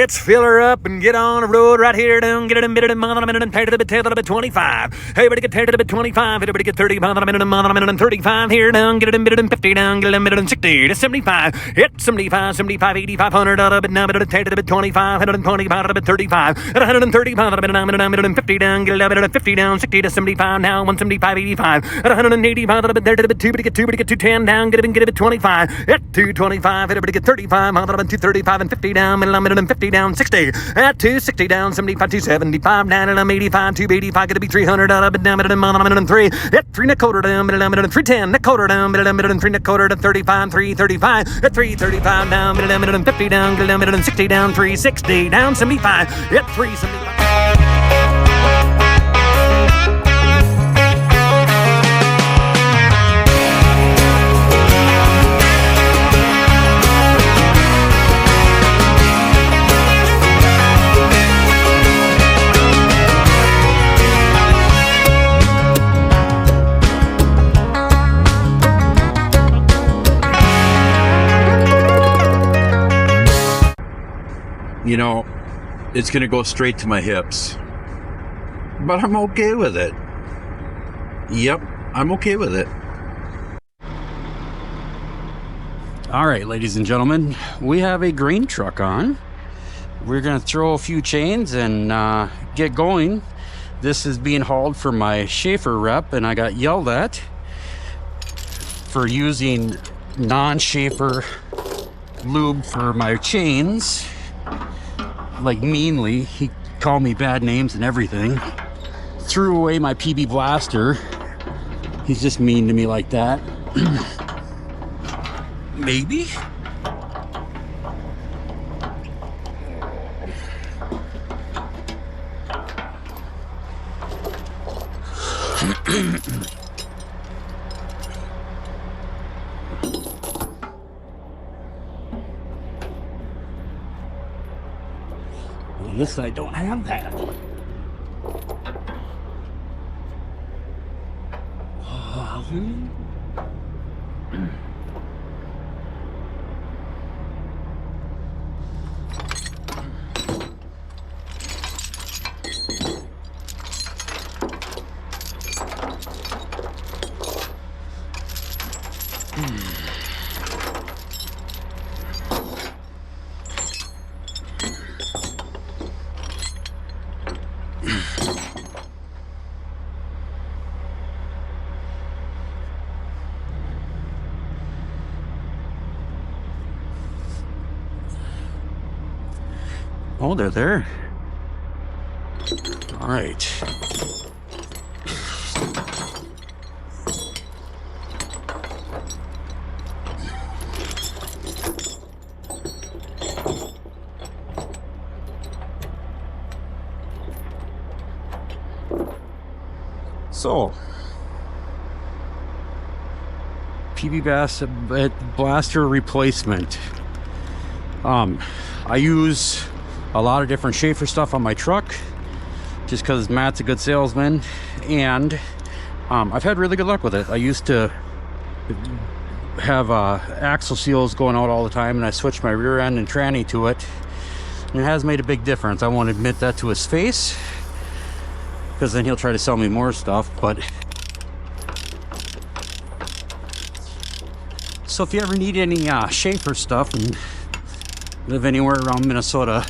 Let's fill her up and get on the road right here. Down, get it in, bit it in, mile a minute, and tear to the bit, tail to the bit 25. Hey, everybody get tear to the bit 25. Everybody get 30, mile a minute, and 35 here. Down, get it in, bit it in 50. Down, get it in, bit it in 60 to 75. Hit 75, 75, 85, 100 out of it. Now, bit it tear to the bit 25, 125 out of the bit 35. At 130, mile a minute, down, bit it in 50. Down, get it in, bit it in 50. Down, 60 to 75. Now, 175, 85. At 180, mile a bit there to the bit 2, but get 2, but get 210. Down, get it, 25. Hit 225. Everybody get 35, mile a bit 235 and 50. Down, middle, minute and 50. Down, 60. At 260 down, 75, 275 down, and I'm 85, 285, gonna be 300 out of it, down, and 3. At 3 and a quarter down, and 310, and a quarter down, and 3 and a quarter to 35, 335, at 335 down, and 50 down, and 60 down, 360 down, 75, at 375. You know, it's going to go straight to my hips. But I'm okay with it. Yep, I'm okay with it. All right, ladies and gentlemen, we have a grain truck on. We're going to throw a few chains and get going. This is being hauled for my Schaffer rep, and I got yelled at for using non-Schaffer lube for my chains. Like, meanly, he called me bad names and everything. Threw away my PB blaster. He's just mean to me like that. Maybe. On this side, don't have that. Oh, they're there. All right. So, PB blaster replacement. I use a lot of different Schaffer stuff on my truck just because Matt's a good salesman, and I've had really good luck with it. I used to have axle seals going out all the time, and I switched my rear end and tranny to it, and it has made a big difference. I won't admit that to his face because then he'll try to sell me more stuff. But so if you ever need any Schaffer stuff and live anywhere around Minnesota,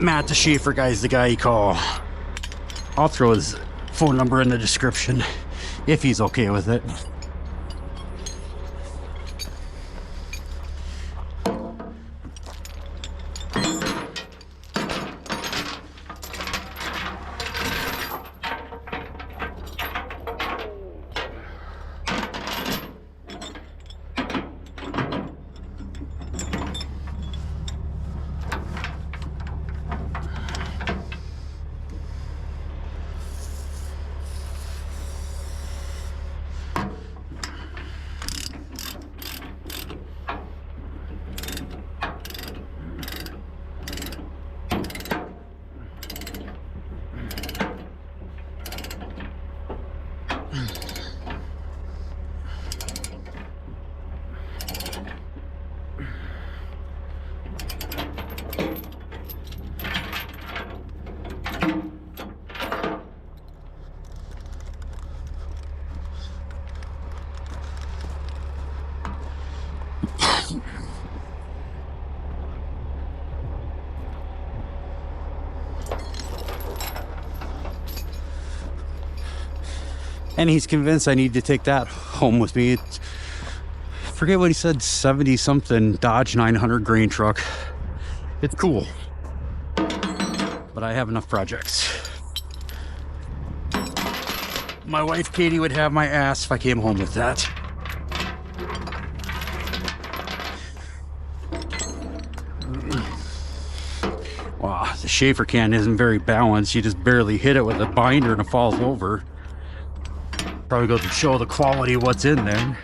Matt the Schaffer guy's the guy you call. I'll throw his phone number in the description if he's okay with it. and he's convinced I need to take that home with me. It's, I forget what he said, 70 something Dodge 900 grain truck. It's cool, but I have enough projects. My wife Katie would have my ass if I came home with that. Wow, the Schaffer can isn't very balanced. You just barely hit it with a binder and it falls over. Probably goes to show the quality of what's in there.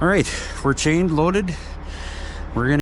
All right, we're chained, loaded. We're gonna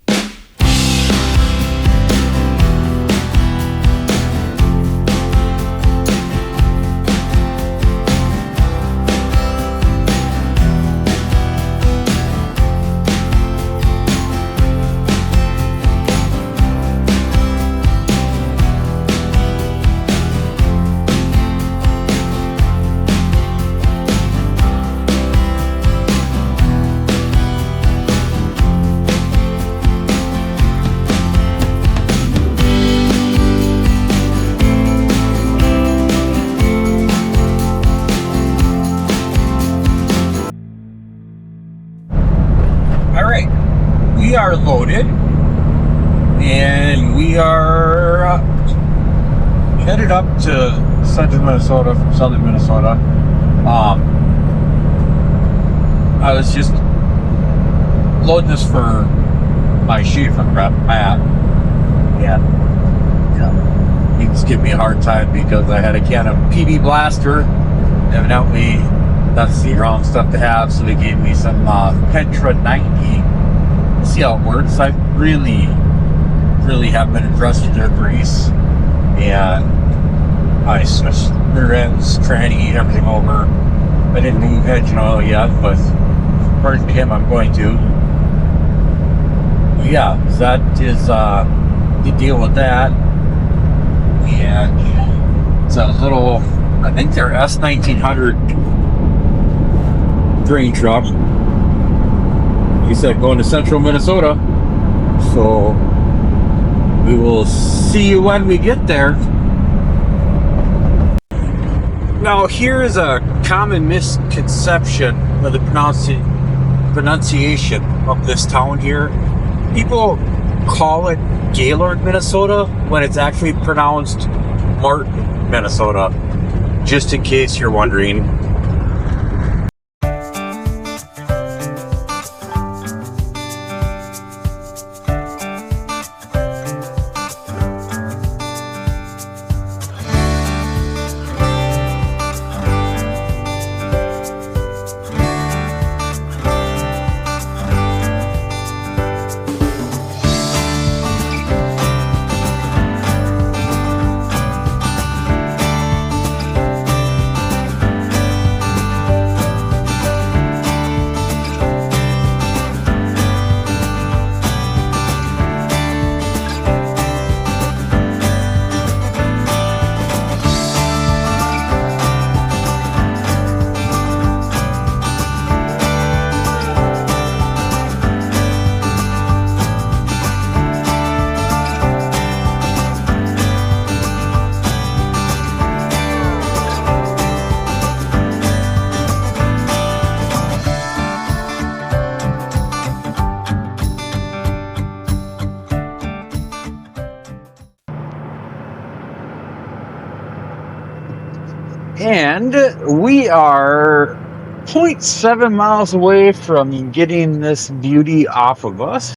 we are loaded and we are headed up to central Minnesota from southern Minnesota. I was just loading this for my Schaffer rep, Matt. Yeah. He was giving me a hard time because I had a can of PB Blaster. Evidently, that's the wrong stuff to have, so they gave me some Petra 90. See how it works. I really have been addressing their grease, and I switched rear ends, tranny, everything over. I didn't move engine oil yet, but according to him, I'm going to. But yeah, so that is the deal with that. And it's a little, I think they're S1900 grain truck. He said going to central Minnesota, so we will see you when we get there. Now here is a common misconception of the pronunciation of this town here. People call it Gaylord, Minnesota, when it's actually pronounced Martin, Minnesota, just in case you're wondering. And we are 0.7 miles away from getting this beauty off of us.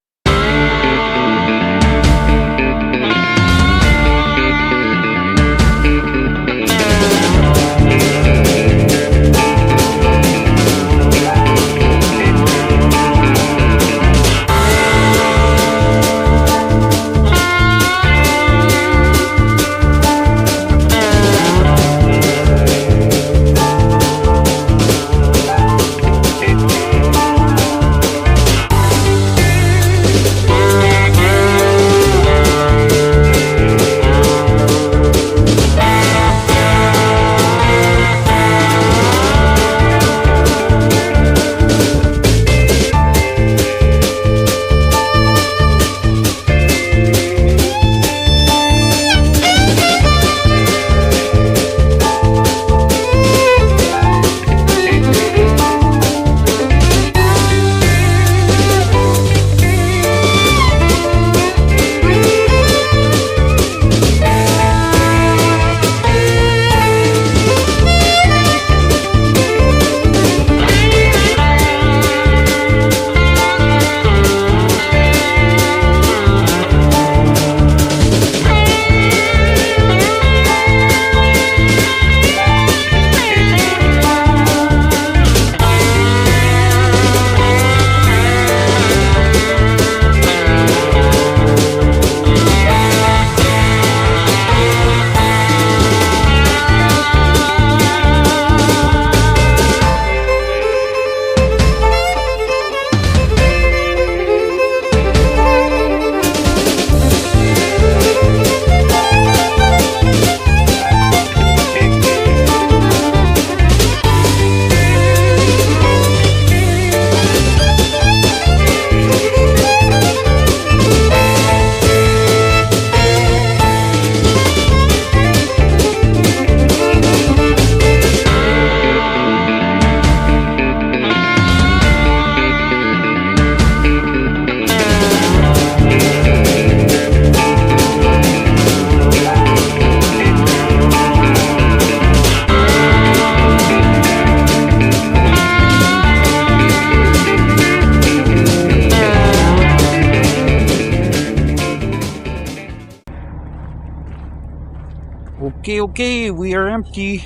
Okay, we are empty.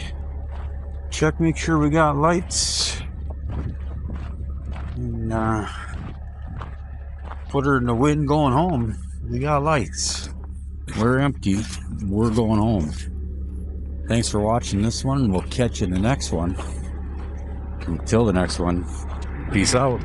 Check, make sure we got lights. And put her in the wind going home. We got lights. We're empty. We're going home. Thanks for watching this one. We'll catch you in the next one. Until the next one, peace out.